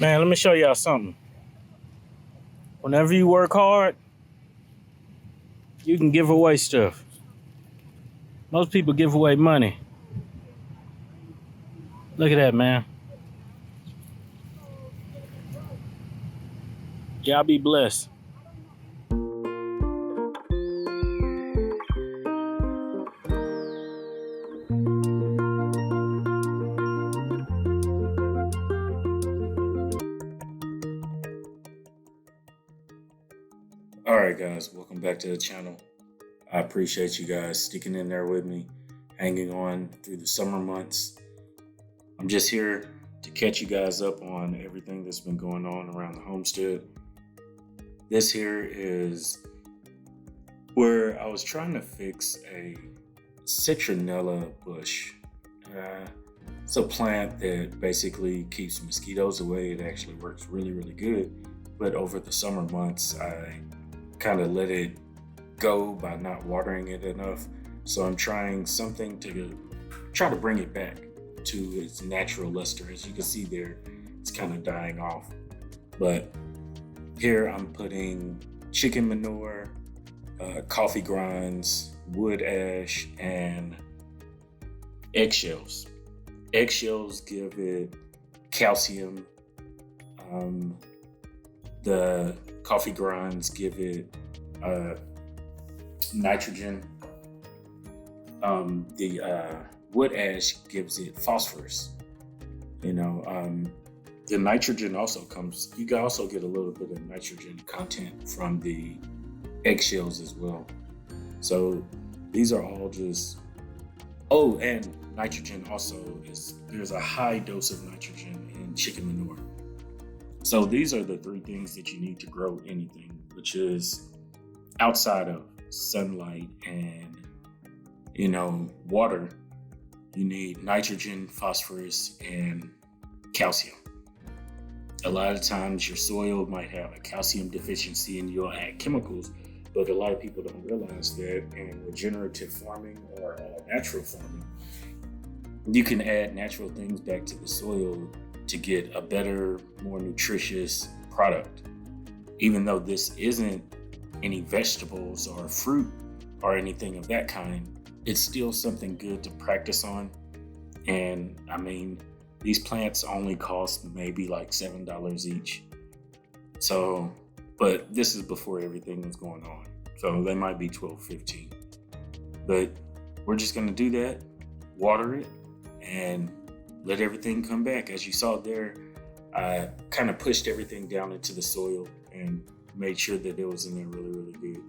Man, let me show y'all something. Whenever you work hard, you can give away stuff. Most people give away money. Look at that, man. Y'all be blessed. All right, guys, welcome back to the channel. I appreciate you guys sticking in there with me, hanging on through the summer months. I'm just here to catch you guys up on everything that's been going on around the homestead. This here is where I was trying to fix a citronella bush. It's a plant that basically keeps mosquitoes away. It actually works really, really good. But over the summer months, I kind of let it go by not watering it enough. So I'm trying something to try to bring it back to its natural luster. As you can see there, it's kind of dying off. But here I'm putting chicken manure, coffee grinds, wood ash, and eggshells. Eggshells give it calcium. The coffee grinds give it nitrogen. The wood ash gives it phosphorus. The nitrogen also comes. You can also get a little bit of nitrogen content from the eggshells as well. So these are all just. Oh, and nitrogen also there's a high dose of nitrogen in chicken manure. So these are the three things that you need to grow anything, which is outside of sunlight and, water. You need nitrogen, phosphorus, and calcium. A lot of times your soil might have a calcium deficiency and you'll add chemicals, but a lot of people don't realize that in regenerative farming or natural farming, you can add natural things back to the soil to get a better, more nutritious product. Even though this isn't any vegetables or fruit or anything of that kind, it's still something good to practice on. And I mean, these plants only cost maybe like $7 each. So, but this is before everything was going on. So they might be $12, $15. But we're just gonna do that, water it, and let everything come back. As you saw there, I kind of pushed everything down into the soil and made sure that it was in there really, really good.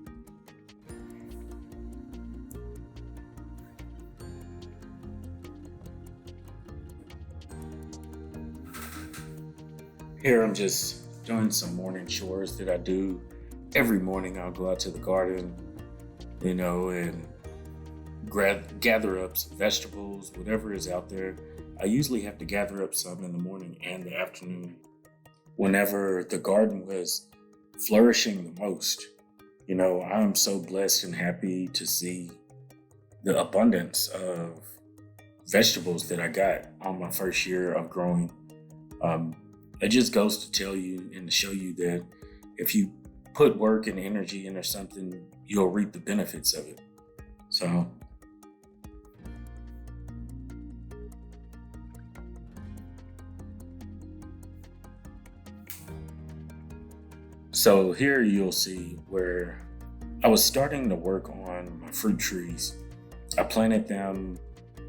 Here I'm just doing some morning chores that I do. Every morning I'll go out to the garden, and gather up some vegetables, whatever is out there. I usually have to gather up some in the morning and the afternoon whenever the garden was flourishing the most. I'm so blessed and happy to see the abundance of vegetables that I got on my first year of growing. It just goes to tell you and to show you that if you put work and energy into something, you'll reap the benefits of it. So here you'll see where I was starting to work on my fruit trees. I planted them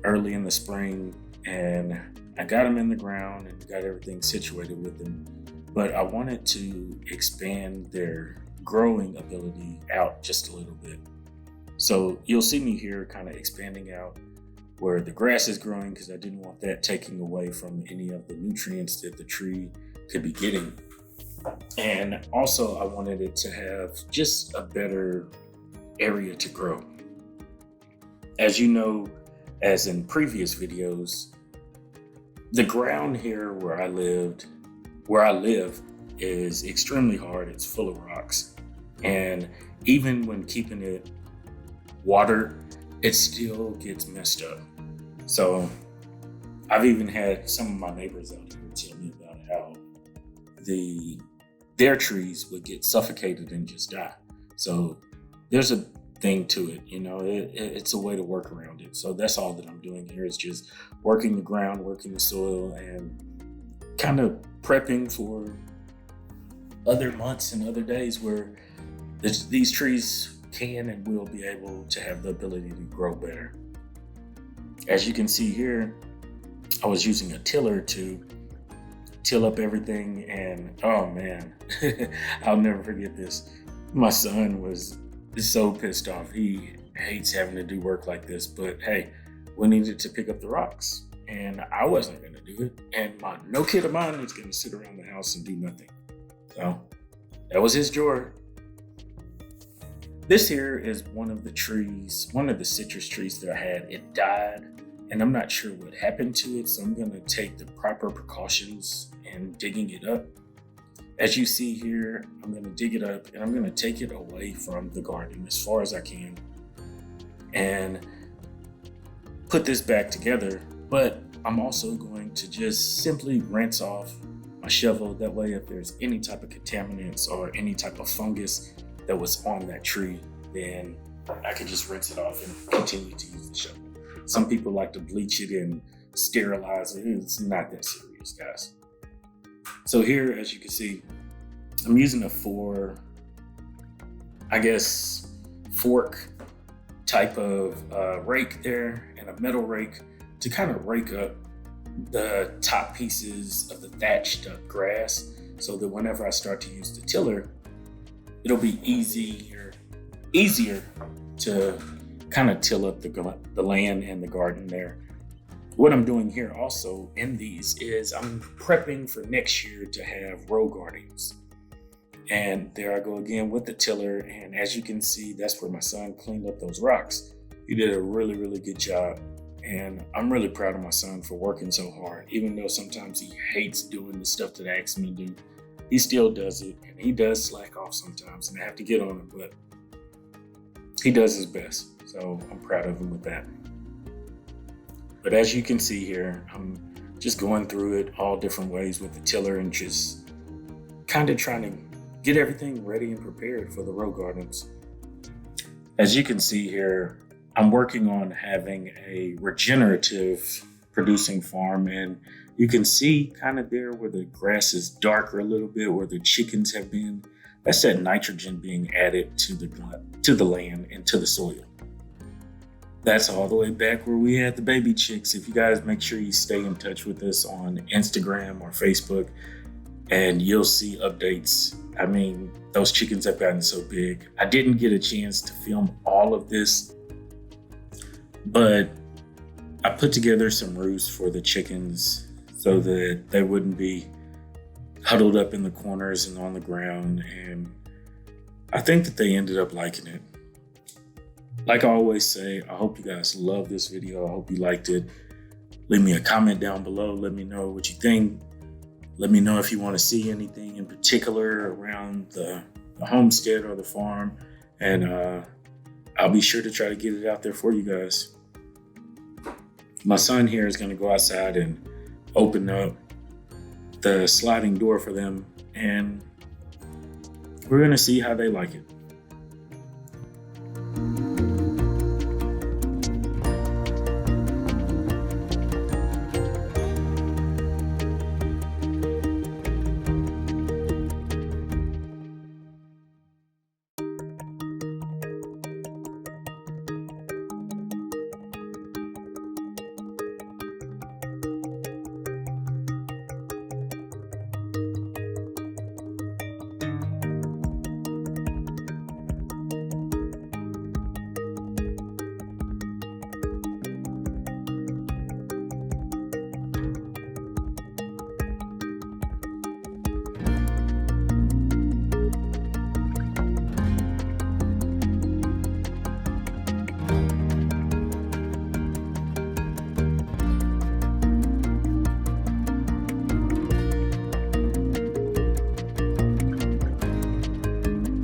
early in the spring and I got them in the ground and got everything situated with them. But I wanted to expand their growing ability out just a little bit. So you'll see me here kind of expanding out where the grass is growing because I didn't want that taking away from any of the nutrients that the tree could be getting. And also I wanted it to have just a better area to grow. As you know, as in previous videos, the ground here where I live is extremely hard. It's full of rocks. And even when keeping it watered, it still gets messed up. So I've even had some of my neighbors out here tell me about how their trees would get suffocated and just die. So there's a thing to it, it's a way to work around it. So that's all that I'm doing here is just working the ground, working the soil, and kind of prepping for other months and other days where these trees can and will be able to have the ability to grow better. As you can see here, I was using a tiller to till up everything, and oh man, I'll never forget this. My son was so pissed off. He hates having to do work like this, but hey, we needed to pick up the rocks, and I wasn't going to do it, and no kid of mine was going to sit around the house and do nothing. So that was his joy. This here is one of the citrus trees that I had. It died, and I'm not sure what happened to it, so I'm going to take the proper precautions in digging it up. As you see here, I'm going to dig it up, and I'm going to take it away from the garden as far as I can and put this back together. But I'm also going to just simply rinse off my shovel. That way, if there's any type of contaminants or any type of fungus that was on that tree, then I can just rinse it off and continue to use the shovel. Some people like to bleach it and sterilize it. It's not that serious, guys. So here, as you can see, I'm using a fork type of rake there, and a metal rake to kind of rake up the top pieces of the thatched up grass, so that whenever I start to use the tiller, it'll be easier to kind of till up the land and the garden there. What I'm doing here also in these is I'm prepping for next year to have row gardens. And there I go again with the tiller. And as you can see, that's where my son cleaned up those rocks. He did a really, really good job. And I'm really proud of my son for working so hard. Even though sometimes he hates doing the stuff that I ask him to do, he still does it. And he does slack off sometimes, and I have to get on him, but he does his best. So I'm proud of him with that. But as you can see here, I'm just going through it all different ways with the tiller and just kind of trying to get everything ready and prepared for the row gardens. As you can see here, I'm working on having a regenerative producing farm, and you can see kind of there where the grass is darker a little bit, where the chickens have been. That's that nitrogen being added to the land and to the soil. That's all the way back where we had the baby chicks. If you guys make sure you stay in touch with us on Instagram or Facebook, and you'll see updates. I mean, those chickens have gotten so big. I didn't get a chance to film all of this, but I put together some roosts for the chickens so that they wouldn't be huddled up in the corners and on the ground. And I think that they ended up liking it. Like I always say, I hope you guys love this video. I hope you liked it. Leave me a comment down below. Let me know what you think. Let me know if you want to see anything in particular around the homestead or the farm. And I'll be sure to try to get it out there for you guys. My son here is going to go outside and open up the sliding door for them. And we're going to see how they like it.